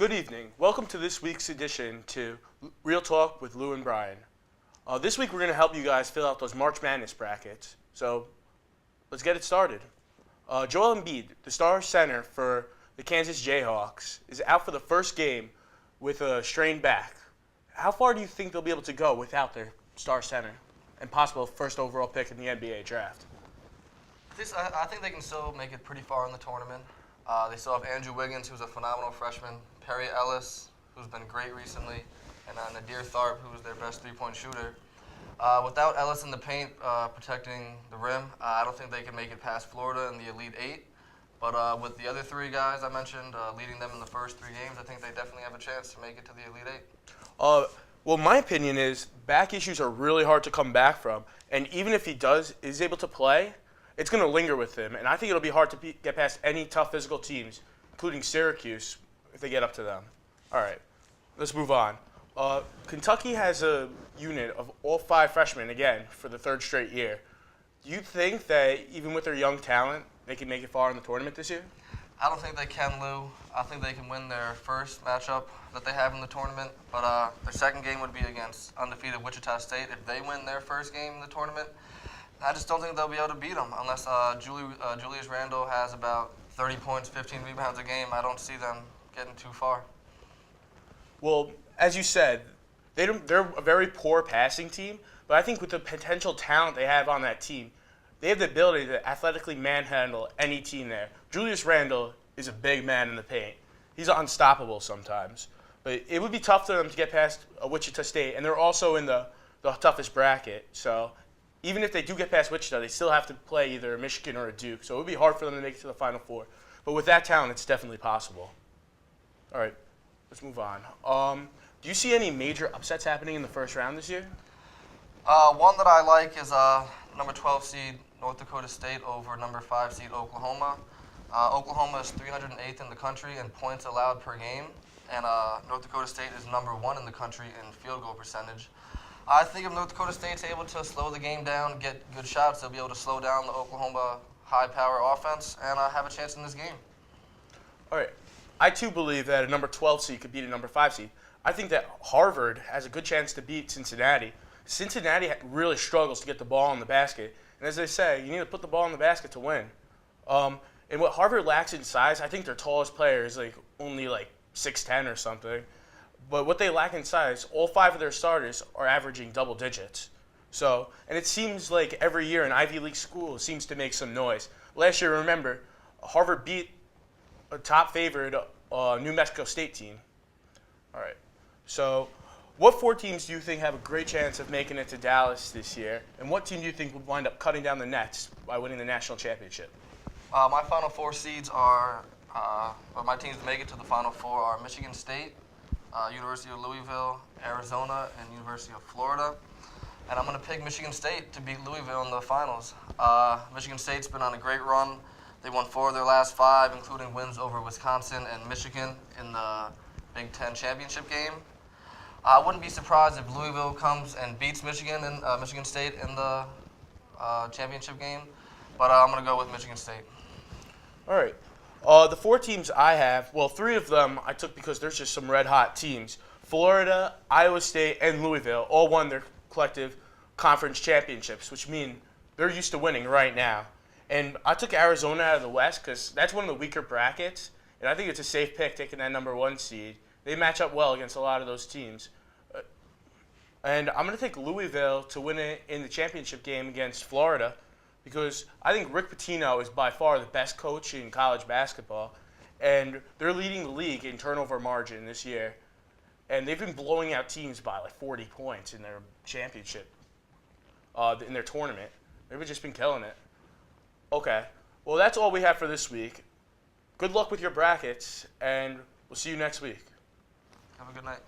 Good evening. Welcome to this week's edition to Real Talk with Lou and Brian. This week we're going to help you guys fill out those March Madness brackets. So let's get it started. Joel Embiid, the star center for the Kansas Jayhawks, is out for the first game with a strained back. How far do you think they'll be able to go without their star center and possible first overall pick in the NBA draft? I think they can still make it pretty far in the tournament. They still have Andrew Wiggins, who's a phenomenal freshman, Perry Ellis, who's been great recently, and Nadir Tharp, who's their best three-point shooter. Without Ellis in the paint protecting the rim, I don't think they can make it past Florida in the Elite Eight. But with the other three guys I mentioned leading them in the first three games, I think they definitely have a chance to make it to the Elite Eight. Well, my opinion is back issues are really hard to come back from, and even if he is able to play, it's going to linger with him, and I think it'll be hard to get past any tough physical teams, including Syracuse, if they get up to them. All right, let's move on. Kentucky has a unit of all 5 freshmen, again, for the 3rd straight year. Do you think that even with their young talent, they can make it far in the tournament this year? I don't think they can, Lou. I think they can win their first matchup that they have in the tournament, but their second game would be against undefeated Wichita State. If they win their first game in the tournament, I just don't think they'll be able to beat them unless Julius Randle has about 30 points, 15 rebounds a game. I don't see them getting too far. Well, as you said, they're a very poor passing team, but I think with the potential talent they have on that team, they have the ability to athletically manhandle any team there. Julius Randle is a big man in the paint. He's unstoppable sometimes. But it would be tough for them to get past Wichita State, and they're also in the toughest bracket. So even if they do get past Wichita, they still have to play either a Michigan or a Duke. So it would be hard for them to make it to the Final Four. But with that talent, it's definitely possible. All right, let's move on. Do you see any major upsets happening in the first round this year? One that I like is number 12 seed North Dakota State over number 5 seed Oklahoma. Oklahoma is 308th in the country in points allowed per game, and North Dakota State is number 1 in the country in field goal percentage. I think if North Dakota State's able to slow the game down, get good shots, they'll be able to slow down the Oklahoma high-power offense and have a chance in this game. All right. I, too, believe that a number 12 seed could beat a number 5 seed. I think that Harvard has a good chance to beat Cincinnati. Cincinnati really struggles to get the ball in the basket. And as they say, you need to put the ball in the basket to win. And what Harvard lacks in size, I think their tallest player is only 6'10" or something. But what they lack in size, all 5 of their starters are averaging double digits. So, and it seems like every year an Ivy League school seems to make some noise. Last year, remember, Harvard beat a top favored New Mexico State team. All right. So, what 4 teams do you think have a great chance of making it to Dallas this year? And what team do you think would wind up cutting down the nets by winning the national championship? My Final Four seeds are, or my teams to make it to the Final Four are Michigan State, University of Louisville, Arizona, and University of Florida. And I'm going to pick Michigan State to beat Louisville in the finals. Michigan State's been on a great run. They won 4 of their last 5, including wins over Wisconsin and Michigan in the Big Ten championship game. I wouldn't be surprised if Louisville comes and beats Michigan and Michigan State in the championship game, but I'm going to go with Michigan State. All right. The 4 teams I have, well, 3 of them I took because there's just some red-hot teams. Florida, Iowa State, and Louisville all won their collective conference championships, which mean they're used to winning right now. And I took Arizona out of the West because that's one of the weaker brackets, and I think it's a safe pick taking that number 1 seed. They match up well against a lot of those teams. And I'm going to take Louisville to win it in the championship game against Florida because I think Rick Pitino is by far the best coach in college basketball, and they're leading the league in turnover margin this year. And they've been blowing out teams by 40 points in their championship, in their tournament. They've just been killing it. Okay, well, that's all we have for this week. Good luck with your brackets, and we'll see you next week. Have a good night.